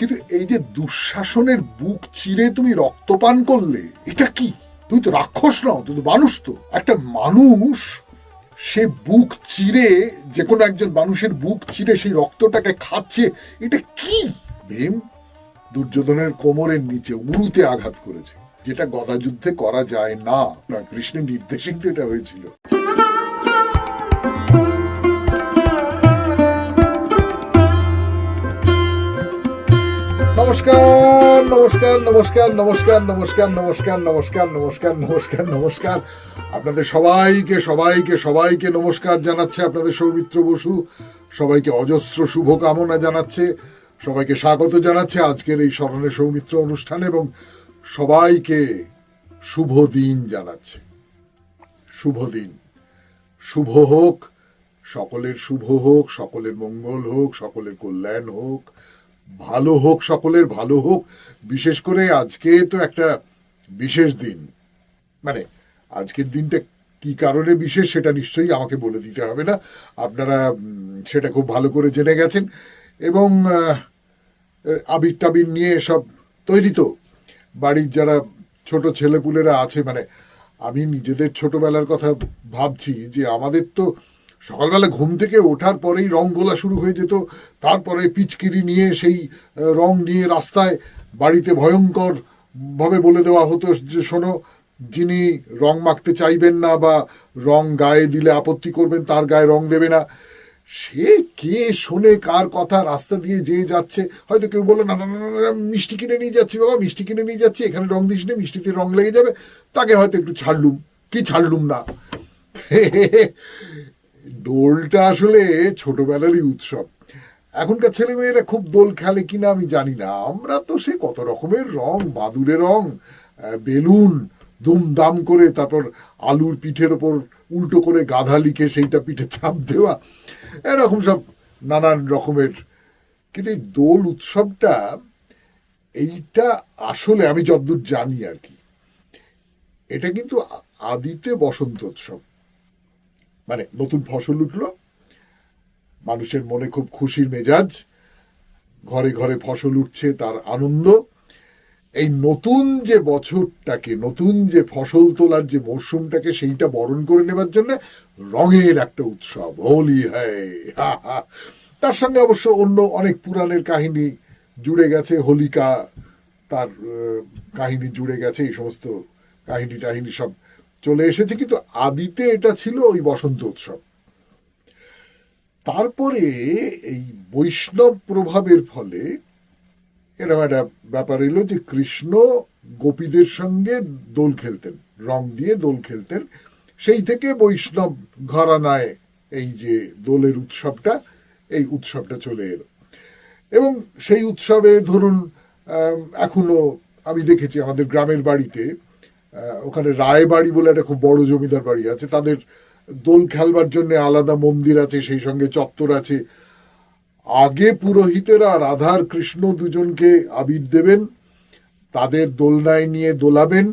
কিন্তু এই যে দুঃশাসনের বুক চিরে তুমি রক্তপান করলে, এটা কি? তুমি তো রাক্ষস নও, তুমি তো মানুষ। তো একটা মানুষ সে বুক চিরে, যে কোনো একজন মানুষের বুক চিরে সেই রক্তটাকে খাচ্ছে, এটা কি? ভীম দুর্যোধনের কোমরের নিচে উরুতে আঘাত করেছে, যেটা গদা যুদ্ধে করা যায় না। কৃষ্ণের নির্দেশেই তো এটা হয়েছিল। নমস্কার নমস্কার নমস্কার নমস্কার নমস্কার নমস্কার নমস্কার নমস্কার নমস্কার নমস্কার আপনাদের সবাইকে সবাইকে সবাইকে নমস্কার জানাচ্ছে আপনাদের সৌমিত্র বসু। সবাইকে অজস্র শুভকামনা জানাচ্ছে, সবাইকে স্বাগত জানাচ্ছে আজকের এই স্মরণে সৌমিত্র অনুষ্ঠানে, এবং সবাইকে শুভ দিন জানাচ্ছে। শুভ দিন, শুভ হোক, সকলের শুভ হোক, সকলের মঙ্গল হোক, সকলের কল্যাণ হোক, ভালো হোক, সকলের ভালো হোক। বিশেষ করে আজকে তো একটা বিশেষ দিন, মানে আজকের দিনটা কি কারণে বিশেষ সেটা নিশ্চয়ই আমাকে বলে দিতে হবে না, আপনারা সেটা খুব ভালো করে জেনে গেছেন। এবং আবির টাবির নিয়ে সব তৈরি তো বাড়ির যারা ছোট ছেলেপুলেরা আছে, মানে আমি নিজেদের ছোটবেলার কথা ভাবছি যে আমাদের তো সকালবেলা ঘুম থেকে ওঠার পরেই রং গোলা শুরু হয়ে যেত, তারপরে পিচকিরি নিয়ে সেই রং নিয়ে রাস্তায় বাড়িতে ভয়ঙ্কর ভাবে বলে দেওয়া হতো যে শোনো, যিনি রং মাখতে চাইবেন না বা রং গায়ে দিলে আপত্তি করবেন তার গায়ে রং দেবে না। সে কে শোনে কার কথা? রাস্তা দিয়ে যে যাচ্ছে, হয়তো কেউ বললো না না না মিষ্টি কিনে নিয়ে যাচ্ছি বাবা, মিষ্টি কিনে নিয়ে যাচ্ছি, এখানে রং দিস নি, মিষ্টিতে রং লেগে যাবে, তাকে হয়তো একটু ছাড়লুম কি ছাড়লুম না। দোলটা আসলে ছোটবেলারই উৎসব। এখনকার ছেলে মেয়েরা খুব দোল খেলে কিনা আমি জানি না। আমরা তো সে কত রকমের রং, বাদুড়ে রং, বেলুন দুমদাম করে, তারপর আলুর পিঠের ওপর উল্টো করে গাধা লিখে সেইটা পিঠে চাপ দেওয়া, এরকম সব নানান রকমের। কিন্তু এই দোল উৎসবটা, এইটা আসলে আমি যতদূর জানি আর কি, এটা কিন্তু আদিতে বসন্ত উৎসব। মানে নতুন ফসল উঠলো, মানুষের মনে খুব খুশির মেজাজ, ঘরে ঘরে ফসল উঠছে, তার আনন্দ। এই নতুন যে বছরটাকে, নতুন যে ফসল তোলার যে মরশুমটাকে, সেইটা বরণ করে নেবার জন্য রঙের একটা উৎসব, হোলি হয়। তার সঙ্গে অবশ্য অন্য অনেক পুরাণের কাহিনী জুড়ে গেছে, হোলিকা তার কাহিনী জুড়ে গেছে, এই সমস্ত কাহিনী টাহিনী সব চলে এসেছে। কিন্তু আদিতে এটা ছিল ওই বসন্ত উৎসব। তারপরে এই বৈষ্ণব প্রভাবের ফলে এরকম একটা ব্যাপার এলো যে কৃষ্ণ গোপীদের সঙ্গে দোল খেলতেন, রং দিয়ে দোল খেলতেন। সেই থেকে বৈষ্ণব ঘরানায় এই যে দোলের উৎসবটা, এই উৎসবটা চলে এলো। এবং সেই উৎসবে ধরুন এখনো আমি দেখেছি আমাদের গ্রামের বাড়িতে, ওখানে রায়বাড়ি বলে একটা খুব বড় জমিদার বাড়ি আছে, তাদের দোল খেলবার জন্য আলাদা মন্দির আছে, সেই সঙ্গে চত্বর আছে। আগে পুরোহিতেরা রাধার কৃষ্ণ দুজনকে আবির দেবেন, তাদের দোলনায় নিয়ে দোলাবেন,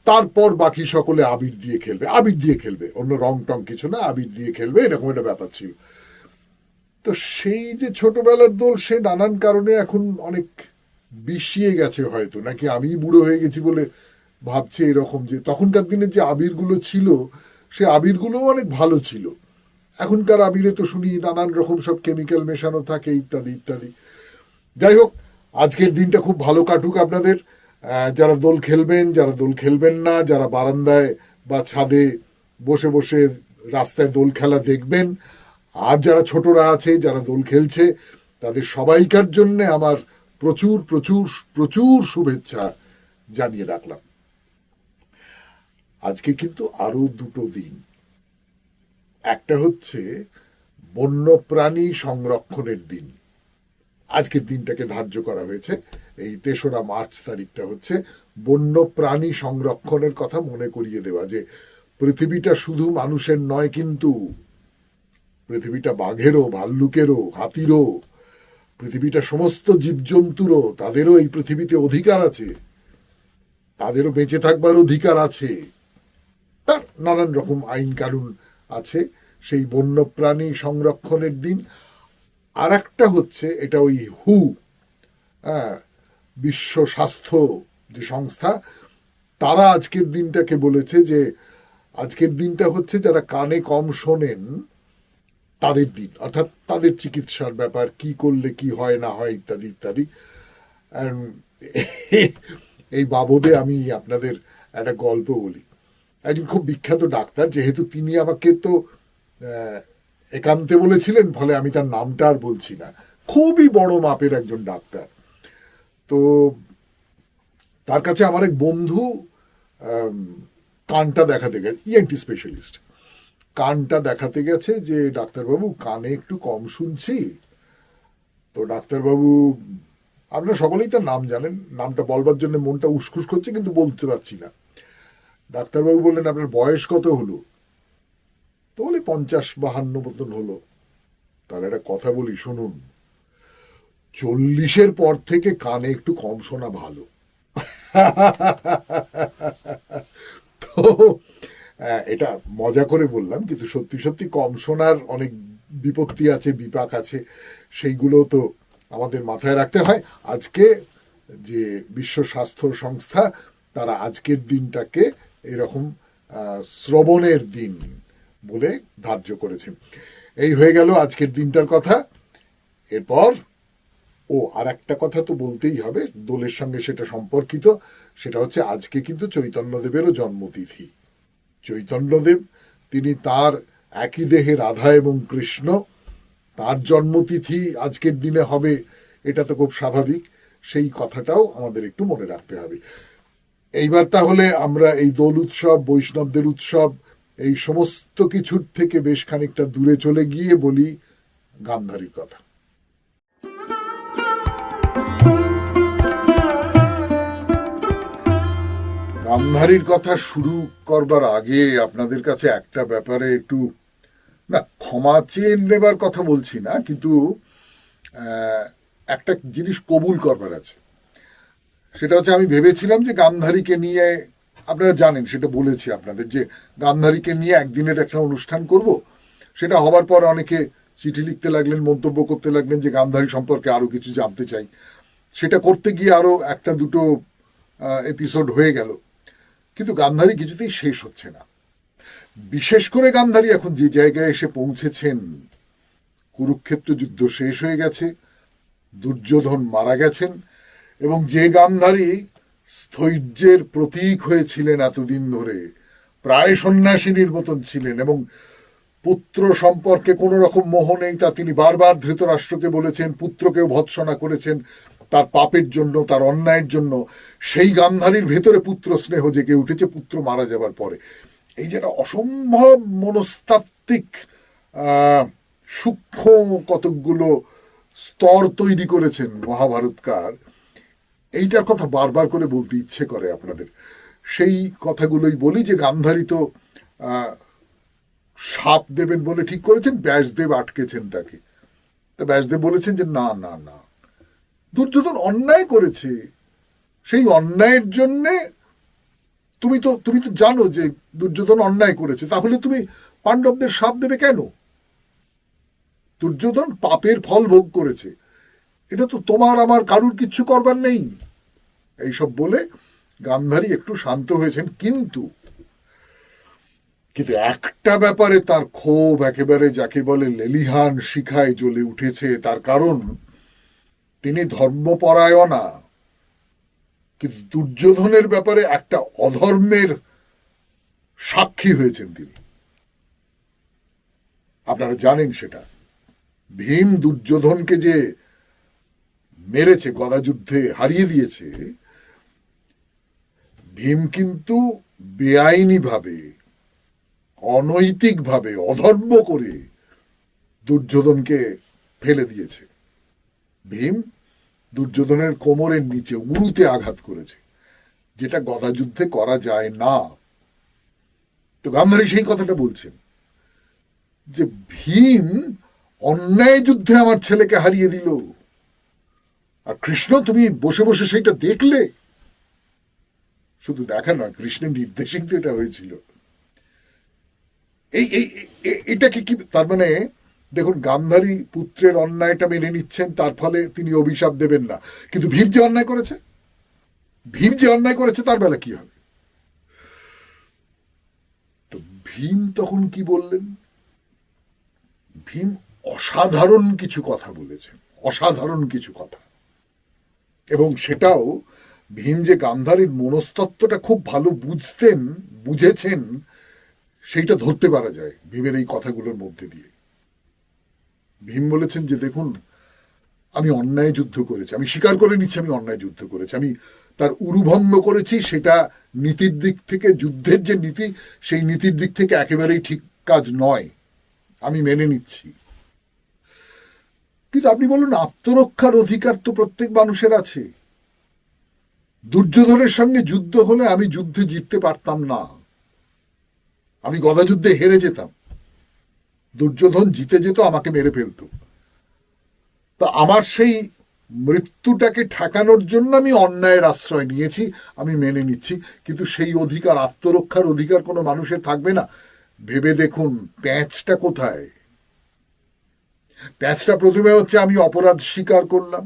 তারপর বাকি সকলে আবির দিয়ে খেলবে। আবির দিয়ে খেলবে, অন্য রং টং কিছু না, আবির দিয়ে খেলবে, এরকম একটা ব্যাপার ছিল। তো সেই যে ছোটবেলার দোল, সে নানান কারণে এখন অনেক বিষিয়ে গেছে হয়তো, নাকি আমি বুড়ো হয়ে গেছি বলে ভাবছে এরকম, যে তখনকার দিনে যে আবিরগুলো ছিল সে আবিরগুলোও অনেক ভালো ছিল। এখনকার আবিরে তো শুনি নানান রকম সব কেমিক্যাল মেশানো থাকে, ইত্যাদি ইত্যাদি। যাই হোক, আজকের দিনটা খুব ভালো কাটুক আপনাদের, যারা দোল খেলবেন, যারা দোল খেলবেন না, যারা বারান্দায় বা ছাদে বসে বসে রাস্তায় দোল খেলা দেখবেন, আর যারা ছোটরা আছে যারা দোল খেলছে, তাদের সবাইকার জন্য আমার প্রচুর প্রচুর প্রচুর শুভেচ্ছা জানিয়ে রাখলাম। আজকে কিন্তু আরো দুটো দিন। একটা হচ্ছে বন্যপ্রাণী সংরক্ষণের দিন, আজকের দিনটাকে ধার্য করা হয়েছে। এই ৩রা মার্চ তারিখটা হচ্ছে বন্যপ্রাণী সংরক্ষণের কথা মনে করিয়ে দেওয়া, যে পৃথিবীটা শুধু মানুষের নয়, কিন্তু পৃথিবীটা বাঘেরও, ভাল্লুকেরও, হাতিরও, পৃথিবীটা সমস্ত জীবজন্তুরও, তাদেরও এই পৃথিবীতে অধিকার আছে, তাদেরও বেঁচে থাকবার অধিকার আছে। তার নানান রকম আইন কানুন আছে, সেই বন্যপ্রাণী সংরক্ষণের দিন। আর একটা হচ্ছে, এটা ওই হু হ্যাঁ, বিশ্ব স্বাস্থ্য যে সংস্থা, তারা আজকের দিনটাকে বলেছে যে আজকের দিনটা হচ্ছে যারা কানে কম শোনেন তাদের দিন, অর্থাৎ তাদের চিকিৎসার ব্যাপার, কি করলে কি হয় না হয় ইত্যাদি ইত্যাদি। এই বাবদে আমি আপনাদের একটা গল্প বলি। একজন খুব বিখ্যাত ডাক্তার, যেহেতু তিনি আমাকে তো একান্তে বলেছিলেন, ফলে আমি তার নামটা আর বলছি না, খুবই বড় মাপের একজন ডাক্তার। তো তার কাছে আমার এক বন্ধু কানটা দেখাতে গেছে, ইএনটি স্পেশালিস্ট, কানটা দেখাতে গেছে যে ডাক্তারবাবু কানে একটু কম শুনছি। তো ডাক্তারবাবু, আপনারা সকলেই তার নাম জানেন, নামটা বলবার জন্য মনটা উসখুস করছে কিন্তু বলতে পারছি না। ডাক্তারবাবু বললেন আপনার বয়স কত হলো? তো বলে 50-52 মতন হলো। তাহলে একটা কথা বলি শুনুন, 40-এর পর থেকে কানে একটু কম শোনা ভালো। তো এটা মজা করে বললাম, কিন্তু সত্যি সত্যি কম শোনার অনেক বিপত্তি আছে, বিপাক আছে, সেইগুলো তো আমাদের মাথায় রাখতে হয়। আজকে যে বিশ্ব স্বাস্থ্য সংস্থা, তারা আজকের দিনটাকে এরকম শ্রবণের দিন বলে ধার্য করেছেন। এই হয়ে গেল আজকের দিনটার কথা। এরপর আর একটা কথা তো বলতেই হবে, দোলের সঙ্গে সেটা সম্পর্কিত, সেটা হচ্ছে আজকে কিন্তু চৈতন্যদেবেরও জন্মতিথি। চৈতন্যদেব, তিনি তার একই দেহে রাধা এবং কৃষ্ণ, তার জন্মতিথি আজকের দিনে হবে, এটা তো খুব স্বাভাবিক। সেই কথাটাও আমাদের একটু মনে রাখতে হবে। এইবার তাহলে আমরা এই দোল উৎসব, বৈষ্ণবদের উৎসব, এই সমস্ত কিছুর থেকে বেশ খানিকটা দূরে চলে গিয়ে বলি গান্ধারীর কথা। গান্ধারীর কথা শুরু করবার আগে আপনাদের কাছে একটা ব্যাপারে একটু, না ক্ষমা চেয়ে নেবার কথা বলছি না, কিন্তু একটা জিনিস কবুল করবার আছে। সেটা হচ্ছে, আমি ভেবেছিলাম যে গান্ধারীকে নিয়ে, আপনারা জানেন সেটা বলেছি আপনাদের, যে গান্ধারীকে নিয়ে একদিনের একটা অনুষ্ঠান করব। সেটা হবার পর অনেকে চিঠি লিখতে লাগলেন, মন্তব্য করতে লাগলেন যে গান্ধারী সম্পর্কে আরও কিছু জানতে চাই। সেটা করতে গিয়ে আরও একটা দুটো এপিসোড হয়ে গেল, কিন্তু গান্ধারী কিছুতেই শেষ হচ্ছে না। বিশেষ করে গান্ধারী এখন যে জায়গায় এসে পৌঁছেছেন, কুরুক্ষেত্র যুদ্ধ শেষ হয়ে গেছে, দুর্যোধন মারা গেছেন, এবং যে গান্ধারী স্থৈর্যের প্রতীক হয়েছিলেন এতদিন ধরে, প্রায় সন্ন্যাসিনীর মতন ছিলেন, এবং পুত্র সম্পর্কে কোনো রকম মোহ নেই, তা তিনি বারবার ধৃতরাষ্ট্রকে বলেছেন, পুত্রকেও ভৎসনা করেছেন তার পাপের জন্য, তার অন্যায়ের জন্য। সেই গান্ধারীর ভেতরে পুত্র স্নেহ জেগে উঠেছে পুত্র মারা যাবার পরে। এই যেটা অসম্ভব মনস্তাত্ত্বিক সূক্ষ্ম কতকগুলো স্তর তৈরি করেছেন মহাভারতকার, এইটার কথা বারবার করে বলতে ইচ্ছে করে আপনাদের। সেই কথাগুলোই বলি, যে গান্ধারী তো শাপ দেবেন বলে ঠিক করেছেন, ব্যাসদেব আটকেছেন তাকে। তা ব্যাসদেব বলেছেন যে না না না, দুর্যোধন অন্যায় করেছে, সেই অন্যায়ের জন্যে তুমি তো জানো যে দুর্যোধন অন্যায় করেছে, তাহলে তুমি পাণ্ডবদের শাপ দেবে কেন? দুর্যোধন পাপের ফল ভোগ করেছে, এটা তো তোমার আমার কারুর কিচ্ছু করবার নেই। এইসব বলে গান্ধারী একটু শান্ত হয়েছেন, কিন্তু একটা ব্যাপারে তার ক্ষোভ একেবারে যাকে বলে লেলিহান শিখায় জ্বলে উঠেছে। তার কারণ, তিনি ধর্মপরায়ণা, কিন্তু দুর্যোধনের ব্যাপারে একটা অধর্মের সাক্ষী হয়েছেন তিনি। আপনারা জানেন সেটা। ভীম দুর্যোধনকে যে মেরেছে, গদাযুদ্ধে হারিয়ে দিয়েছে, ভীম কিন্তু বেআইনিভাবে, অনৈতিকভাবে, অধর্ম করে দুর্যোধনকে ফেলে দিয়েছে। ভীম দুর্যোধনের কোমরের নিচে উরুতে আঘাত করেছে, যেটা গদাযুদ্ধে করা যায় না। তো গান্ধারী সেই কথাটা বলছেন যে ভীম অন্যায় যুদ্ধে আমার ছেলেকে হারিয়ে দিল, আর কৃষ্ণ তুমি বসে বসে সেইটা দেখলে। শুধু দেখা নয়, কৃষ্ণের নির্দেশিত এটা হয়েছিল। এই এটাকে কি তার মানে দেখুন, গান্ধারী পুত্রের অন্যায়টা মেনে নিচ্ছেন, তার ফলে তিনি অভিশাপ দেবেন না, কিন্তু ভীম যে অন্যায় করেছে, তার বেলা কি হবে? তো ভীম তখন কি বললেন? ভীম অসাধারণ কিছু কথা বলেছেন, অসাধারণ কিছু কথা। এবং সেটাও ভীম যে গান্ধারীর মনস্তত্ত্বটা খুব ভালো বুঝেছেন, সেইটা ধরতে পারা যায় ভীমের এই কথাগুলোর মধ্যে দিয়ে। ভীম বলেছেন যে দেখুন, আমি অন্যায় যুদ্ধ করেছি, আমি স্বীকার করে নিচ্ছি আমি অন্যায় যুদ্ধ করেছি, আমি তার উরুভঙ্গ করেছি, সেটা নীতির দিক থেকে, যুদ্ধের যে নীতি, সেই নীতির দিক থেকে একেবারেই ঠিক কাজ নয়, আমি মেনে নিচ্ছি। কিন্তু আপনি বলুন, আত্মরক্ষার অধিকার তো প্রত্যেক মানুষের আছে। দুর্যোধনের সঙ্গে যুদ্ধ হলে আমি যুদ্ধে জিততে পারতাম না, আমি গদাযুদ্ধে হেরে যেতাম, দুর্যোধন জিতে যেত, আমাকে মেরে ফেলতো। তো আমার সেই মৃত্যুটাকে ঠেকানোর জন্য আমি অন্যায়ের আশ্রয় নিয়েছি, আমি মেনে নিচ্ছি। কিন্তু সেই অধিকার, আত্মরক্ষার অধিকার কোনো মানুষের থাকবে না? ভেবে দেখুন প্যাঁচটা কোথায়। প্যাঁচটা প্রথমে হচ্ছে আমি অপরাধ স্বীকার করলাম।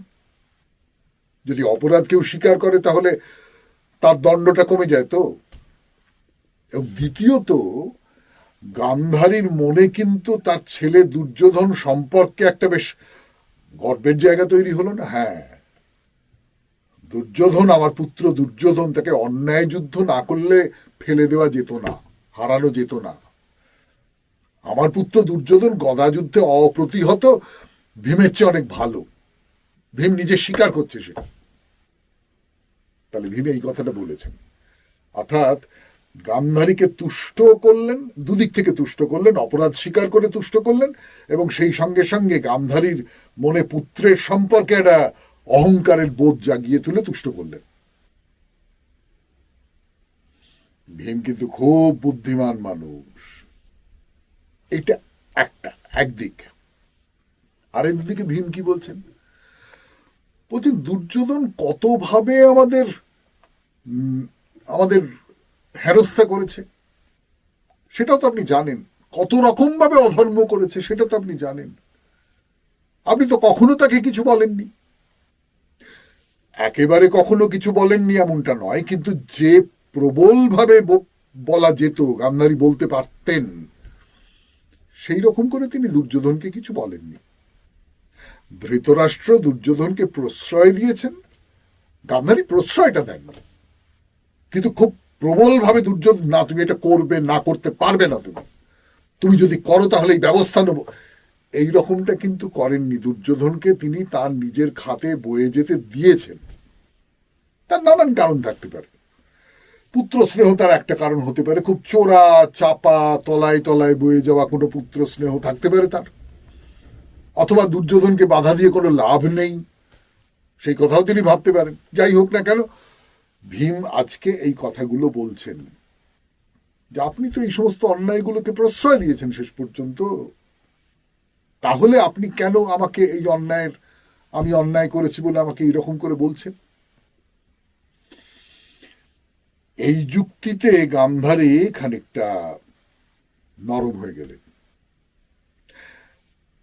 যদি অপরাধ কেউ স্বীকার করে তাহলে তার দণ্ডটা কমে যায় তো। এবং দ্বিতীয়ত, গান্ধারীর মনে কিন্তু তার ছেলে দুর্যোধন সম্পর্কে একটা বেশ গর্বের জায়গা তৈরি হলো না? হ্যাঁ, দুর্যোধন, আমার পুত্র দুর্যোধন, তাকে অন্যায় যুদ্ধ না করলে ফেলে দেওয়া যেত না, হারানো যেত না। আমার পুত্র দুর্যোধন গদা যুদ্ধে অপ্রতিহত, ভীমের চেয়ে অনেক ভালো। ভীম নিজে স্বীকার করছে সেটা। তাহলে ভীম এই কথাটা বলেছেন, অর্থাৎ গান্ধারীকে তুষ্ট করলেন, দুদিক থেকে তুষ্ট করলেন, অপরাধ স্বীকার করে তুষ্ট করলেন, এবং সেই সঙ্গে সঙ্গে গান্ধারীর মনে পুত্রের সম্পর্কে একটা অহংকারের বোধ জাগিয়ে তুলে তুষ্ট করলেন। ভীম কিন্তু খুব বুদ্ধিমান মানুষ। এটা একদিক। আরেকদিকে ভীম কি বলছেন? বলছেন দুর্যোধন কতভাবে আমাদের হেনস্থা করেছে সেটাও তো আপনি জানেন, কত রকম ভাবে অধর্ম করেছে সেটা তো আপনি জানেন। আপনি তো কখনো তাকে কিছু বলেননি, একেবারে কখনো কিছু বলেননি এমনটা নয়, কিন্তু যে প্রবলভাবে বলা যেত, গান্ধারী বলতে পারতেন, সেই রকম করে তিনি দুর্যোধনকে কিছু বলেননি। ধৃতরাষ্ট্র দুর্যোধনকে প্রশ্রয় দিয়েছেন, গান্ধারী প্রশ্রয়টা দেন, কিন্তু খুব প্রবলভাবে দুর্যোধন, না তুমি এটা করবে, না করতে পারবে না, তুমি যদি করো তাহলে এই ব্যবস্থা নেব, এই রকমটা কিন্তু করেননি। দুর্যোধনকে তিনি তার নিজের খাতে বয়ে যেতে দিয়েছেন। তার নানান কারণ থাকতে পারে, পুত্র স্নেহ তার একটা কারণ হতে পারে, খুব চোরা চাপা তলায় তলায় বয়ে যাওয়া কোনো পুত্র স্নেহ থাকতে পারে তার, অথবা দুর্যোধনকে বাধা দিয়ে কোনো লাভ নেই, সেই কথাও তিনি ভাবতে পারেন। যাই হোক না কেন, ভীম আজকে এই কথাগুলো বলছেন যে আপনি তো এই সমস্ত অন্যায়গুলোকে প্রশ্রয় দিয়েছেন শেষ পর্যন্ত, তাহলে আপনি কেন আমাকে এই আমি অন্যায় করেছি বলে আমাকে এইরকম করে বলছেন? এই যুক্তিতে গান্ধারী খানিকটা নরম হয়ে গেলেন।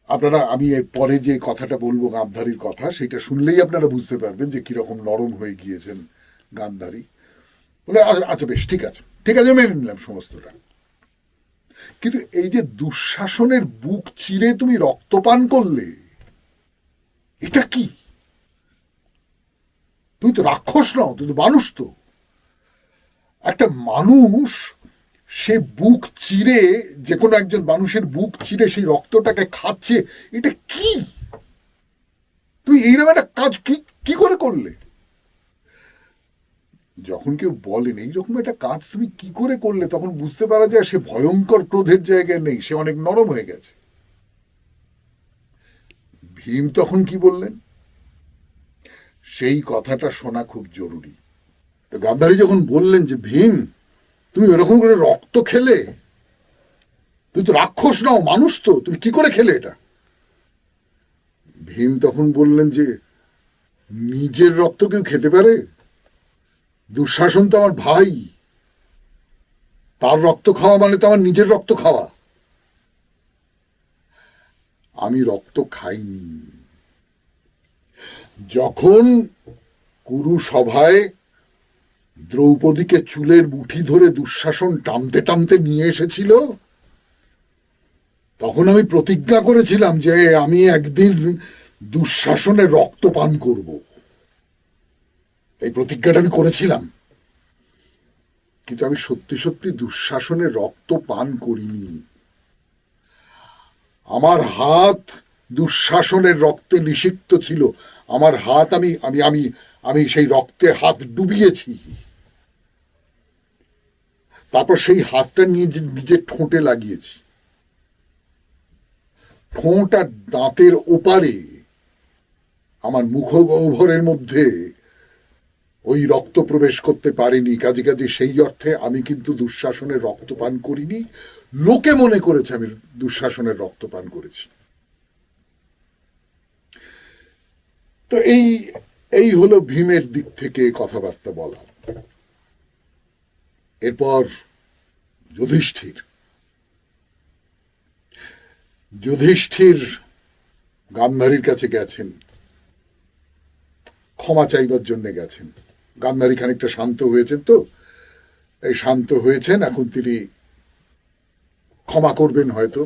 আপনারা, আমি এর পরে যে কথাটা বলবো গান্ধারীর কথা, সেটা শুনলেই আপনারা বুঝতে পারবেন যে কিরকম নরম হয়ে গিয়েছেন গান্ধারী। বলে আচ্ছা বেশ, ঠিক আছে মেনে নিলাম সমস্তটা, কিন্তু এই যে দুঃশাসনের বুক চিরে তুমি রক্তপান করলে, এটা কি? তুমি তো রাক্ষস নও, তুমি তো মানুষ। তো একটা মানুষ, সে বুক চিরে, যে কোনো একজন মানুষের বুক চিরে সেই রক্তটাকে খাচ্ছে, এটা কি? তুমি এইরকম একটা কাজ কি করে করলে? যখন কেউ বলেন এইরকম একটা কাজ তুমি কি করে করলে, তখন বুঝতে পারা যায় সে ভয়ঙ্কর ক্রোধের জায়গায় নেই, সে অনেক নরম হয়ে গেছে। ভীম তখন কি বললেন, সেই কথাটা শোনা খুব জরুরি। গান্ধারী যখন বললেন যে ভীম, তুমি এরকম করে রক্ত খেলে, তুমি তো রাক্ষস নাও, মানুষ তো, তুমি কি করে খেলে এটা? ভীম তখন বললেন যে নিজের রক্ত কেউ খেতে পারে? দুঃশাসন তো আমার ভাই, তার রক্ত খাওয়া মানে তো আমার নিজের রক্ত খাওয়া। আমি রক্ত খাইনি। যখন কুরু সভায় দ্রৌপদীকে চুলের মুঠি ধরে দুঃশাসন টানতে টানতে নিয়ে এসেছিল, তখন আমি প্রতিজ্ঞা করেছিলাম যে আমি একদিন দুঃশাসনের রক্ত পান করব। এই প্রতিজ্ঞাটা আমি করেছিলাম, কিন্তু আমি সত্যি সত্যি দুঃশাসনের রক্ত পান করিনি। আমার হাত দুঃশাসনের রক্তে নিষিক্ত ছিল। আমার হাত আমি আমি আমি আমি সেই রক্তে হাত ডুবিয়েছি। তারপর সেই হাতটা নিয়ে নিজের ঠোঁটে লাগিয়েছি। ঠোঁট আর দাঁতের ওপারে আমার মুখগহ্বরের মধ্যে ওই রক্ত প্রবেশ করতে পারেনি। কাজে কাজে সেই অর্থে আমি কিন্তু দুঃশাসনের রক্ত পান করিনি। লোকে মনে করেছে আমি দুঃশাসনের রক্ত পান করেছি। তো এই হলো ভীমের দিক থেকে কথাবার্তা বলা। এরপর যুধিষ্ঠির গান্ধারীর কাছে গেছেন, ক্ষমা চাইবার জন্য গেছেন। গান্ধারী খানিকটা শান্ত হয়েছেন, তো এই শান্ত হয়েছেন, এখন তিনি ক্ষমা করবেন হয়তো।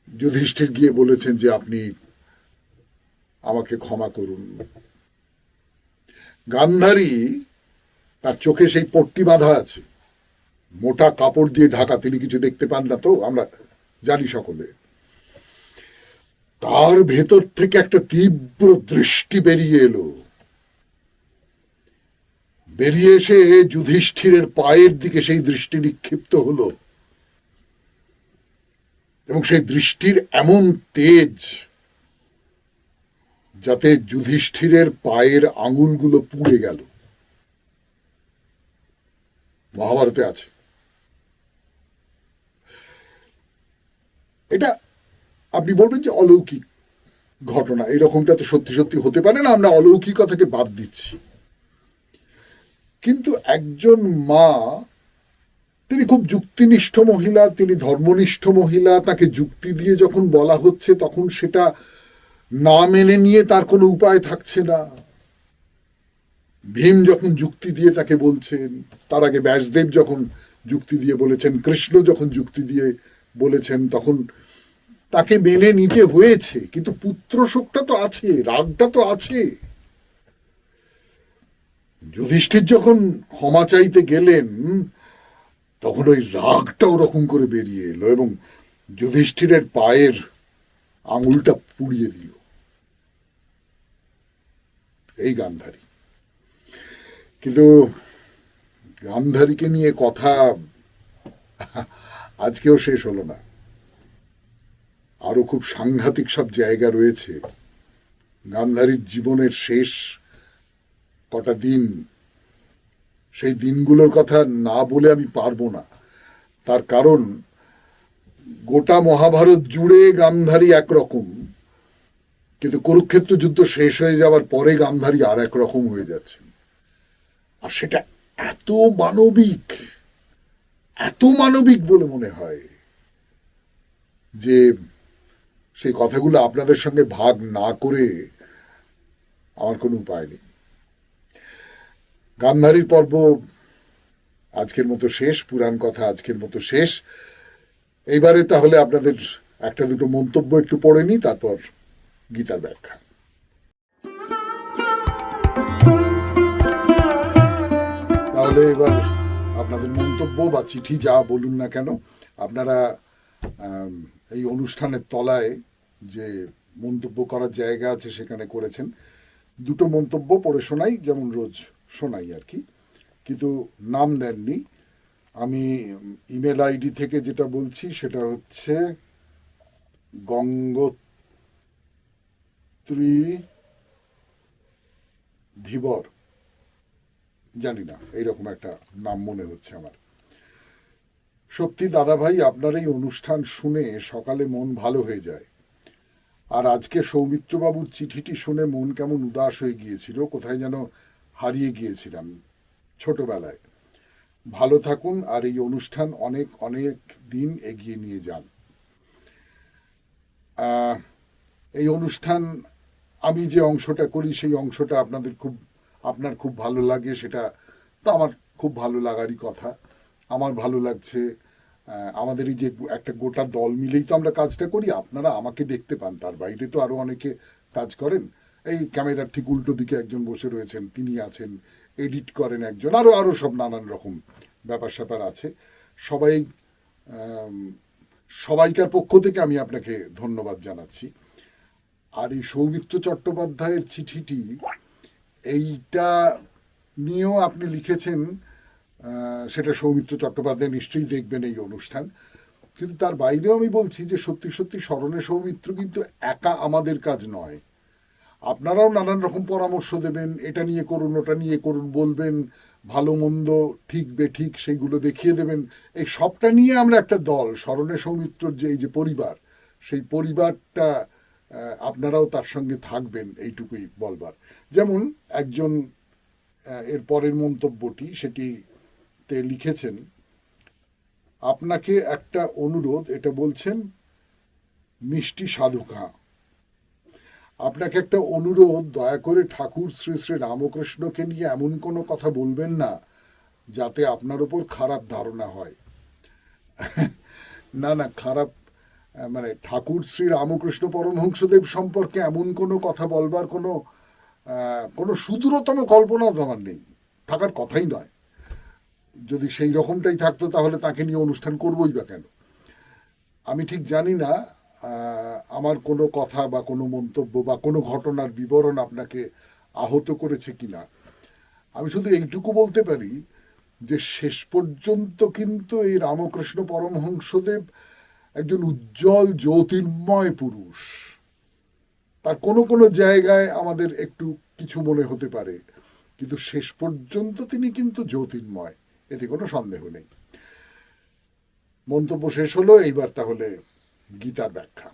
যুধিষ্ঠির গিয়ে বলেছেন যে আপনি আমাকে ক্ষমা করুন। গান্ধারী, তার চোখে সেই পট্টি বাঁধা আছে, মোটা কাপড় দিয়ে ঢাকা, তিনি কিছু দেখতে পান না, তো আমরা জানি সকলে। তার ভেতর থেকে একটা তীব্র দৃষ্টি বেরিয়ে এলো। বেরিয়ে এসে যুধিষ্ঠিরের পায়ের দিকে সেই দৃষ্টি নিক্ষিপ্ত হলো, এবং সেই দৃষ্টির এমন তেজ যাতে যুধিষ্ঠিরের পায়ের আঙুলগুলো পুড়ে গেল। মহাভারতে আছে। এটা আপনি বলবেন যে অলৌকিক ঘটনা, এরকমটা তো সত্যি সত্যি হতে পারে না, আমরা অলৌকিকতাকে বাদ দিচ্ছি। কিন্তু একজন মা, তিনি খুব যুক্তিনিষ্ঠ মহিলা, তিনি ধর্মনিষ্ঠ মহিলা, তাকে যুক্তি দিয়ে যখন বলা হচ্ছে তখন সেটা না মেনে নিয়ে তার কোনো উপায় থাকছে না। ভীম যখন যুক্তি দিয়ে তাকে বলছেন, তার আগে ব্যাসদেব যখন যুক্তি দিয়ে বলেছেন, কৃষ্ণ যখন যুক্তি দিয়ে বলেছেন, তখন তাকে মেনে নিতে হয়েছে। কিন্তু পুত্র শোকটা তো আছে, রাগটা তো আছে। যুধিষ্ঠির যখন ক্ষমা চাইতে গেলেন, তখন ওই রাগটা ওরকম করে বেরিয়ে এলো এবং যুধিষ্ঠিরের পায়ের আঙুলটা পুড়িয়ে দিল। এই গান্ধারী। কিন্তু গান্ধারীকে নিয়ে কথা আজকেও শেষ হলো না। আরো খুব সাংঘাতিক সব জায়গা রয়েছে। গান্ধারীর জীবনের শেষ কটা দিন, সেই দিনগুলোর কথা না বলে আমি পারবো না। তার কারণ গোটা মহাভারত জুড়ে গান্ধারী একরকম, কিন্তু কুরুক্ষেত্র যুদ্ধ শেষ হয়ে যাওয়ার পরে গান্ধারী আর এক রকম হয়ে যাচ্ছে। আর সেটা এত মানবিক বলে মনে হয় যে সেই কথাগুলো আপনাদের সঙ্গে ভাগ না করে আমার কোনো উপায় নেই। গান্ধারীর পর্ব আজকের মতো শেষ, পুরাণ কথা আজকের মতো শেষ। এইবারে তাহলে আপনাদের একটা দুটো মন্তব্য একটু পড়ে নিই, তারপর গীতার ব্যাখ্যা। তাহলে এবার আপনাদের মন্তব্য বা চিঠি যা বলুন না কেন, আপনারা এই অনুষ্ঠানের তলায় যে মন্তব্য করার জায়গা আছে সেখানে করেছেন। দুটো মন্তব্য পড়ে শোনাই, যেমন রোজ শোনাই আর কি, কিন্তু নাম দেননি। আমি ইমেল আইডি থেকে যেটা বলছি সেটা হচ্ছে গঙ্গোত্রী ধীবর, জানি না, এইরকম একটা নাম মনে হচ্ছে আমার। সত্যি দাদা ভাই, আপনার এই অনুষ্ঠান শুনে সকালে মন ভালো হয়ে যায়। আর আজকে সৌমিত্রবাবুর চিঠিটি শুনে মন কেমন উদাস হয়ে গিয়েছিল, কোথায় যেন হারিয়ে গিয়েছিলাম ছোটবেলায়। ভালো থাকুন আর এই অনুষ্ঠান অনেক অনেক দিন এগিয়ে নিয়ে যান। আহ, এই অনুষ্ঠান আমি যে অংশটা করি সেই অংশটা আপনার খুব ভালো লাগে, সেটা তো আমার খুব ভালো লাগারই কথা। আমার ভালো লাগছে। আমাদের এই যে একটা গোটা দল মিলেই তো আমরা কাজটা করি, আপনারা আমাকে দেখতে পান, তার বাইরে তো আরও অনেকে কাজ করেন। এই ক্যামেরার ঠিক উল্টো দিকে একজন বসে রয়েছেন, তিনি আছেন, এডিট করেন একজন, আরও সব নানান রকম ব্যাপার স্যাপার আছে। সবাই সবাইকার পক্ষ থেকে আমি আপনাকে ধন্যবাদ জানাচ্ছি। আর এই সৌমিত্র চট্টোপাধ্যায়ের চিঠিটি, এইটা নিয়েও আপনি লিখেছেন, সেটা সৌমিত্র চট্টোপাধ্যায় নিশ্চয়ই দেখবেন এই অনুষ্ঠান। কিন্তু তার বাইরেও আমি বলছি যে সত্যি সত্যি স্মরণে সৌমিত্র কিন্তু একা আমাদের কাজ নয়। আপনারাও নানান রকম পরামর্শ দেবেন, এটা নিয়ে করুন, ওটা নিয়ে করুন বলবেন, ভালো মন্দ ঠিক বেঠিক সেইগুলো দেখিয়ে দেবেন। এই সবটা নিয়ে আমরা একটা দল, স্মরণে সৌমিত্রর যে এই যে পরিবার, সেই পরিবারটা আপনারাও তার সঙ্গে থাকবেন, এইটুকুই বলবার। যেমন একজন এর পরের মন্তব্যটি সেটিতে লিখেছেন, আপনাকে একটা অনুরোধ, এটা বলছেন মিষ্টি সাধু খাঁ, আপনাকে একটা অনুরোধ, দয়া করে ঠাকুর শ্রী শ্রী রামকৃষ্ণকে নিয়ে এমন কোনো কথা বলবেন না যাতে আপনার ওপর খারাপ ধারণা হয়। না না, খারাপ মানে ঠাকুর শ্রী রামকৃষ্ণ পরমহংসদেব সম্পর্কে এমন কোনো কথা বলবার কোনো সুদূরতম কল্পনাও তো আমার নেই, থাকার কথাই নয়। যদি সেই রকমটাই থাকতো তাহলে তাকে নিয়ে অনুষ্ঠান করবই বা কেন। আমি ঠিক জানি না আমার কোনো কথা বা কোনো মন্তব্য বা কোনো ঘটনার বিবরণ আপনাকে আহত করেছে কিনা। আমি শুধু এইটুকু বলতে পারি যে শেষ পর্যন্ত কিন্তু এই রামকৃষ্ণ পরমহংসদেব একজন উজ্জ্বল জ্যোতির্ময় পুরুষ। তার কোনো কোনো জায়গায় আমাদের একটু কিছু মনে হতে পারে, কিন্তু শেষ পর্যন্ত তিনি কিন্তু জ্যোতির্ময়, এতে কোনো সন্দেহ নেই। মন্তব্য শেষ হলো, এইবার তাহলে গীতার ব্যাখ্যা।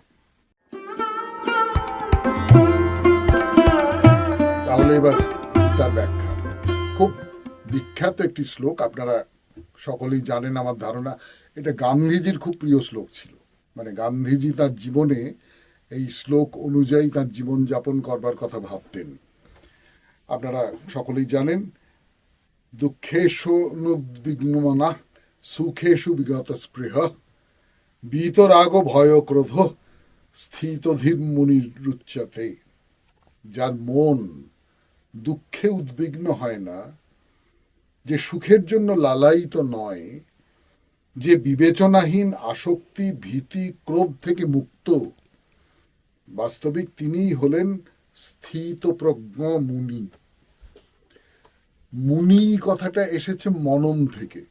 তাহলে এবার গীতার ব্যাখ্যা। খুব বিখ্যাত একটি শ্লোক, আপনারা সকলেই জানেন আমার ধারণা। এটা গান্ধীজির খুব প্রিয় শ্লোক ছিল, মানে গান্ধীজি তার জীবনে এই শ্লোক অনুযায়ী তার জীবনযাপন করবার কথা ভাবতেন। আপনারা সকলেই জানেন, দুঃখেষু অনুদ্বিগ্নমনা সুখেষু বিগত স্পৃহ বিতরাগ ভয় ক্রোধ স্থিতধীর মুনিরুচ্যতে। যার মন দুঃখে উদ্বিগ্ন হয় না, যে সুখের জন্য লালায়িত নয়, যে বিবেচনাহীন আসক্তি ভীতি ক্রোধ থেকে মুক্ত, বাস্তবিক তিনিই হলেন স্থিতপ্রজ্ঞ মুনি। মুনি কথাটা এসেছে মনন থেকে,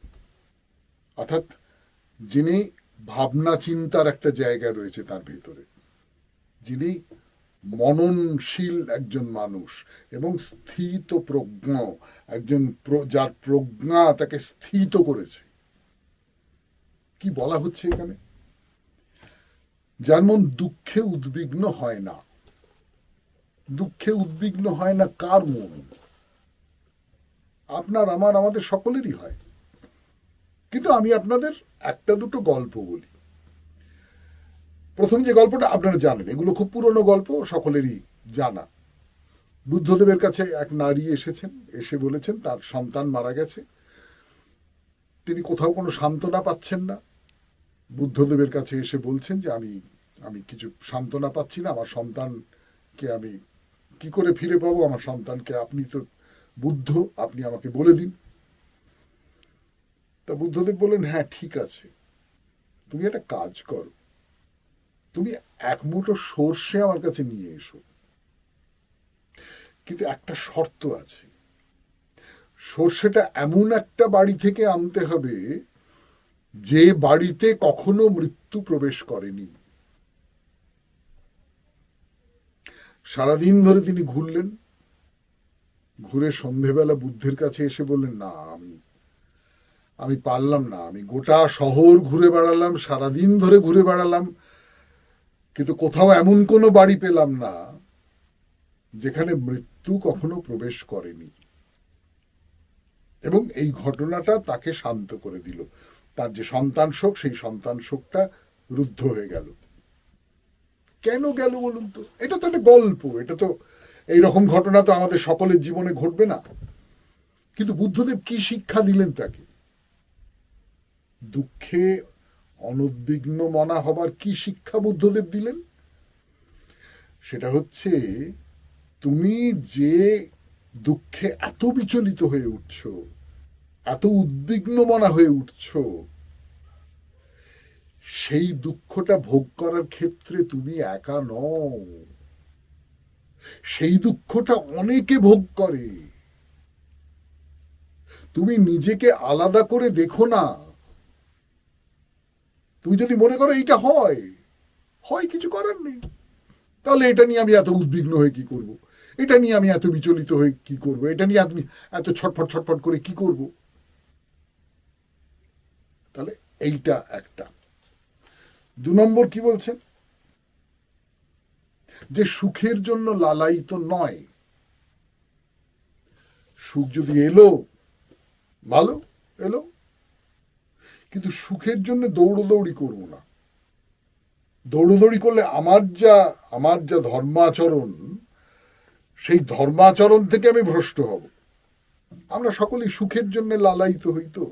অর্থাৎ যিনি ভাবনা চিন্তার একটা জায়গা রয়েছে তার ভেতরে, যিনি মননশীল একজন মানুষ এবং স্থিত প্রজ্ঞ একজন, যার প্রজ্ঞা তাকে স্থিত করেছে। কি বলা হচ্ছে এখানে? যার মন দুঃখে উদ্বিগ্ন হয় না। দুঃখে উদ্বিগ্ন হয় না কার মন? আপনার আমার, আমাদের সকলেরই হয়। কিন্তু আমি আপনাদের একটা দুটো গল্প বলি। প্রথম যে গল্পটা আপনারা জানেন, এগুলো খুব পুরনো গল্প, সকলেরই জানা। বুদ্ধদেবের কাছে এক নারী এসেছেন, এসে বলেছেন তার সন্তান মারা গেছে, তিনি কোথাও কোনো সান্ত্বনা পাচ্ছেন না। বুদ্ধদেবের কাছে এসে বলছেন যে আমি কিছু সান্ত্বনা পাচ্ছি না, আমার সন্তানকে আমি কি করে ফিরে পাবো, আমার সন্তানকে আপনি তো বুদ্ধ, আপনি আমাকে বলে দিন। তা বুদ্ধদেব বললেন, হ্যাঁ ঠিক আছে, তুমি একটা কাজ করো, তুমি এক মুঠো সর্ষে আমার কাছে নিয়ে এসো, কিন্তু একটা শর্ত আছে, সর্ষেটা এমন একটা বাড়ি থেকে আনতে হবে যে বাড়িতে কখনো মৃত্যু প্রবেশ করেনি। সারাদিন ধরে তিনি ঘুরলেন, ঘুরে সন্ধেবেলা বুদ্ধের কাছে এসে বললেন, না আমি পারলাম না, আমি গোটা শহর ঘুরে বেড়ালাম, সারাদিন ধরে ঘুরে বেড়ালাম, কিন্তু কোথাও এমন কোনো বাড়ি পেলাম না যেখানে মৃত্যু কখনো প্রবেশ করেনি। এবং এই ঘটনাটা তাকে শান্ত করে দিল। তার যে সন্তান শোক, সেই সন্তান শোকটা রুদ্ধ হয়ে গেল। কেন গেল বলুন তো? এটা তো একটা গল্প, এটা তো এইরকম ঘটনা তো আমাদের সকলের জীবনে ঘটবে না। কিন্তু বুদ্ধদেব কি শিক্ষা দিলেন তাকে? দুঃখে অনুদ্বিগ্ন মনা হবার কি শিক্ষা বুদ্ধদেব দিলেন? সেটা হচ্ছে, তুমি যে দুঃখে এত বিচলিত হয়ে উঠছ, এত উদ্বিগ্ন মনা হয়ে উঠছ, সেই দুঃখটা ভোগ করার ক্ষেত্রে তুমি একা নও। সেই দুঃখটা অনেকে ভোগ করে। তুমি নিজেকে আলাদা করে দেখো না। তুমি যদি মনে করো এইটা হয়, হয় কিছু করার নেই, তাহলে এটা নিয়ে আমি এত উদ্বিগ্ন হয়ে কি করব? এটা নিয়ে আমি এত বিচলিত হয়ে কি করব? এটা নিয়ে আমি এত ছটফট ছটফট করে কি করব? তাহলে এইটা একটা। 2 নম্বর কি বলছেন? যে সুখের জন্য লালায়িত নয়। সুখ যদি এলো, ভালো এলো, কিন্তু সুখের জন্য দৌড়দৌড়ি করব না। দৌড়দৌড়ি করলে আমার যা ধর্মাচরণ, সেই ধর্মাচরণ থেকে আমি ভ্রষ্ট হব। আমরা সকলেই সুখের জন্য লালায়িত হই। তো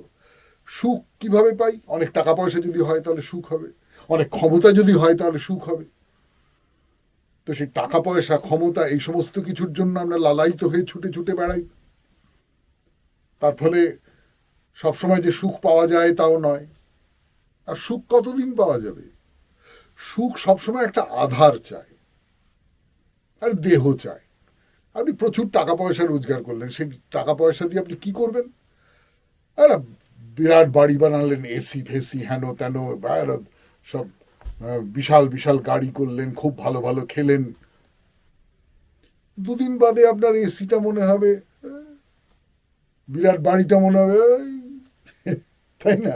সুখ কিভাবে পাই? অনেক টাকা পয়সা যদি হয় তাহলে সুখ হবে, অনেক ক্ষমতা যদি হয় তাহলে সুখ হবে। তো সেই টাকা পয়সা, ক্ষমতা, এই সমস্ত কিছুর জন্য আমরা লালায়িত হয়ে ছুটে ছুটে বেড়াই। তার ফলে সবসময় যে সুখ পাওয়া যায় তাও নয়। আর সুখ কতদিন পাওয়া যাবে? সুখ সবসময় একটা আধার চায়, আর দেহ চায়। আপনি প্রচুর টাকা পয়সা রোজগার করলেন, সেই টাকা পয়সা দিয়ে আপনি কি করবেন? একটা বিরাট বাড়ি বানালেন, এসি ফেসি হেন তেন, সব বিশাল বিশাল গাড়ি করলেন, খুব ভালো ভালো খেলেন। 2 দিন বাদে আপনার এসিটা মনে হবে, বিরাট বাড়িটা মনে হবে, তাই না?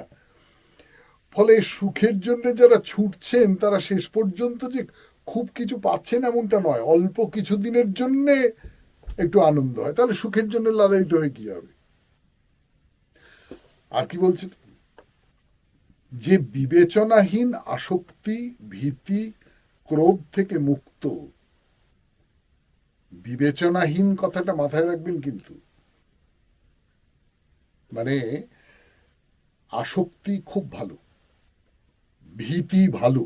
ফলে সুখের জন্য যারা ছুটছেন তারা শেষ পর্যন্ত যে খুব কিছু পাচ্ছেন এমনটা নয়, অল্প কিছু দিনের জন্য একটু আনন্দ হয়। তাহলে সুখের জন্য লালায়িত হয়ে কি হবে? আর কি বলছেন? যে বিবেচনাহীন আসক্তি, ভীতি, ক্রোধ থেকে মুক্ত। বিবেচনাহীন কথাটা মাথায় রাখবেন কিন্তু। মানে আসক্তি খুব ভালো, ভীতি ভালো,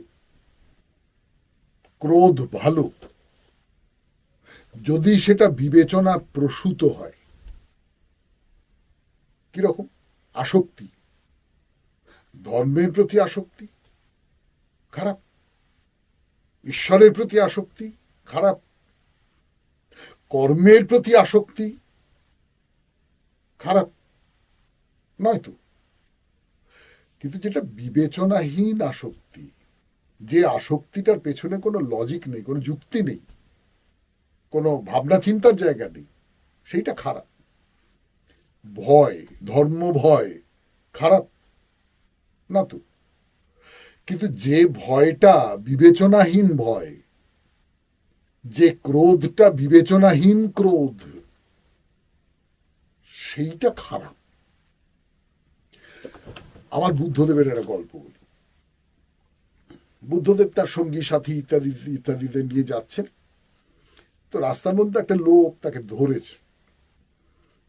ক্রোধ ভালো, যদি সেটা বিবেচনা প্রসূত হয়। কিরকম আসক্তি? ধর্মের প্রতি আসক্তি খারাপ, ঈশ্বরের প্রতি আসক্তি খারাপ, কর্মের প্রতি আসক্তি খারাপ নয় তো। কিন্তু যেটা বিবেচনাহীন আসক্তি, যে আসক্তিটার পেছনে কোনো লজিক নেই, কোনো যুক্তি নেই, কোনো ভাবনা চিন্তার জায়গা নেই, সেইটা খারাপ। ভয়, ধর্ম ভয় খারাপ না তো। কিন্তু যে ভয়টা বিবেচনাহীন ভয়, যে ক্রোধটা বিবেচনাহীন ক্রোধ, সেইটা খারাপ। আমার বুদ্ধদেবের একটা গল্প বলি। বুদ্ধদেব তার সঙ্গী সাথী ইত্যাদি ইত্যাদিদের নিয়ে যাচ্ছেন। তো রাস্তার মধ্যে একটা লোক তাকে ধরেছে,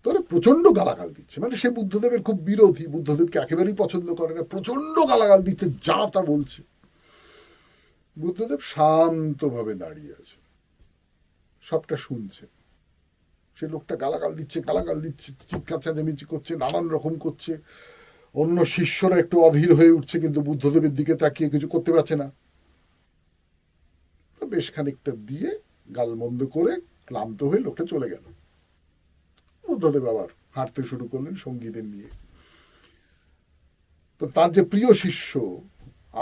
তোরা প্রচন্ড গালাগাল দিচ্ছে। মানে সে বুদ্ধদেবের খুব বিরোধী, বুদ্ধদেবকে একেবারেই পছন্দ করে না, প্রচন্ড গালাগাল দিচ্ছে, যা তা বলছে। বুদ্ধদেব শান্তভাবে দাঁড়িয়ে আছে, সবটা শুনছে। সে লোকটা গালাগাল দিচ্ছে, গালাগাল দিচ্ছে, চিৎকার চেঁচামেচি করছে, নানান রকম করছে। অন্য শিষ্যরা একটু অধীর হয়ে উঠছে, কিন্তু বুদ্ধদেবের দিকে তাকিয়ে কিছু করতে পারছে না। তো বেশ খানিকটা দিয়ে গালমন্দ করে ক্লান্ত হয়ে লোকটা চলে গেল। বুদ্ধদেব আবার হাঁটতে শুরু করলেন সঙ্গীদের নিয়ে। তো তার যে প্রিয় শিষ্য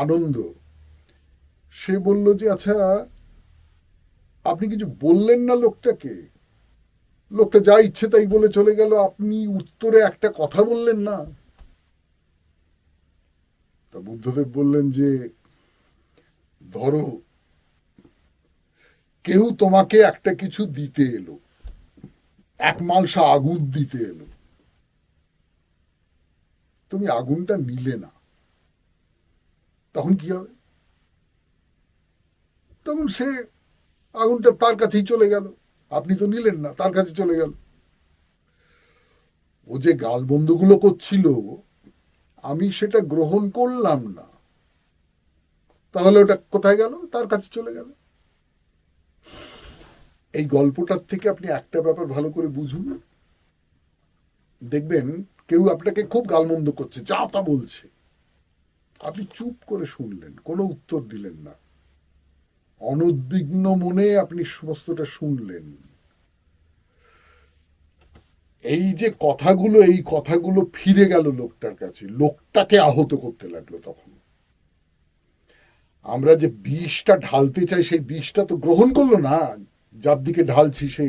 আনন্দ, সে বলল যে আচ্ছা, আপনি কিছু বললেন না লোকটাকে? লোকটা যা ইচ্ছে তাই বলে চলে গেল, আপনি উত্তরে একটা কথা বললেন না। তা বুদ্ধদেব বললেন যে, ধরো কেউ তোমাকে একটা কিছু দিতে এলো, এক মালসা আগুন দিতে এলো, তুমি আগুনটা নিলে না, তখন কি হবে? তখন সে আগুনটা তার কাছেই চলে গেল, আপনি তো নিলেন না, তার কাছে চলে গেল। ও যে গালবন্ধগুলো করছিল আমি সেটা গ্রহণ করলাম না, তাহলে ওটা কোথায় গেল? তার কাছে চলে গেল। এই গল্পটার থেকে আপনি একটা ব্যাপার ভালো করে বুঝুন, দেখবেন কেউ আপনাকে খুব গালমন্দ করছে, যা তা বলছে, আপনি চুপ করে শুনলেন, কোনো উত্তর দিলেন না, অনুদ্বিগ্ন মনে আপনি সমস্তটা শুনলেন। এই যে কথাগুলো, এই কথাগুলো ফিরে গেল লোকটার কাছে, লোকটাকে আহত করতে লাগলো। তখন আমরা যে বিষটা ঢালতে চাই সেই বিষটা তো গ্রহণ করলো না যার দিকে ঢালছি সে।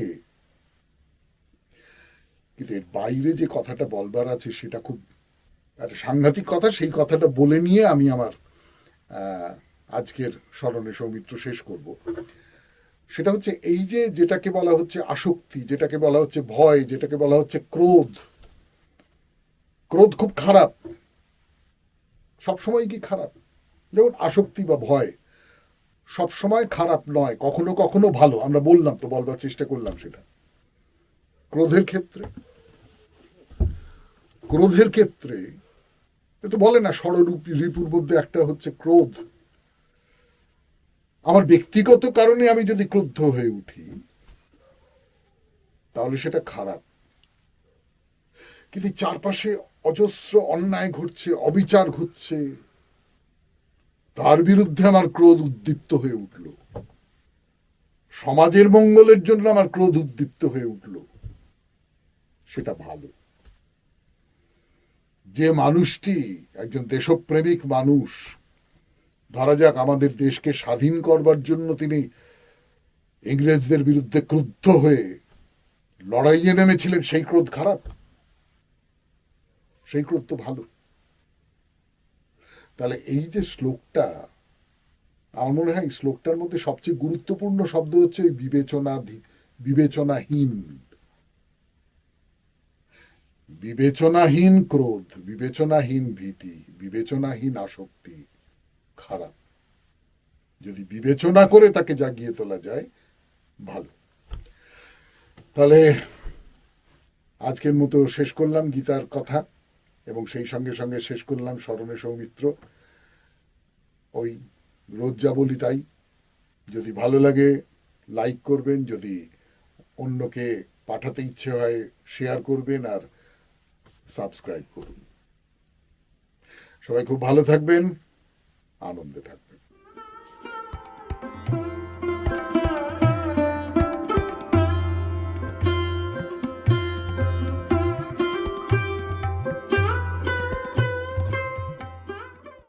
কিন্তু এর বাইরে যে কথাটা বলবার আছে সেটা খুব একটা সাংঘাতিক কথা। সেই কথাটা বলে নিয়ে আমি আমার আজকের স্মরণে সৌমিত্র শেষ করব। সেটা হচ্ছে এই যে যেটাকে বলা হচ্ছে আসক্তি, যেটাকে বলা হচ্ছে ভয়, যেটাকে বলা হচ্ছে ক্রোধ। ক্রোধ খুব খারাপ, সবসময় কি খারাপ? যেমন আসক্তি বা ভয় সবসময় খারাপ নয়, কখনো কখনো ভালো। আমরা বললাম তো, বলবার চেষ্টা করলাম সেটা। ক্রোধের ক্ষেত্রে, ক্রোধের ক্ষেত্রে তো বলে না ষড়রূপ রিপুর মধ্যে একটা হচ্ছে ক্রোধ। আমার ব্যক্তিগত কারণে আমি যদি ক্রুদ্ধ হয়ে উঠি তাহলে সেটা খারাপ। কিন্তু চারপাশে অজস্র অন্যায় ঘটছে, অবিচার ঘটছে, তার বিরুদ্ধে আমার ক্রোধ উদ্দীপ্ত হয়ে উঠল, সমাজের মঙ্গলের জন্য আমার ক্রোধ উদ্দীপ্ত হয়ে উঠল, সেটা ভালো। যে মানুষটি একজন দেশপ্রেমিক মানুষ, ধরা যাক আমাদের দেশকে স্বাধীন করবার জন্য তিনি ইংরেজদের বিরুদ্ধে ক্রুদ্ধ হয়ে লড়াইয়ে নেমেছিলেন, সেই ক্রোধ খারাপ? সেই ক্রোধ তো ভালো। তাহলে এই যে শ্লোকটা, আমার মনে হয় শ্লোকটার মধ্যে সবচেয়ে গুরুত্বপূর্ণ শব্দ হচ্ছে বিবেচনাহীন। বিবেচনাহীন ক্রোধ, বিবেচনাহীন ভীতি, বিবেচনাহীন আসক্তি খারাপ। যদি বিবেচনা করে তাকে জাগিয়ে তোলা যায়, ভালো। তাহলে আজকের মতো শেষ করলাম গীতার কথা, এবং সেই সঙ্গে সঙ্গে শেষ করলাম স্মরণে সৌমিত্র। ওই রোজ যা বলি তাই, যদি ভালো লাগে লাইক করবেন, যদি অন্যকে পাঠাতে ইচ্ছে হয় শেয়ার করবেন, আর সাবস্ক্রাইব করুন। সবাই খুব ভালো থাকবেন, আনন্দে থাকবেন।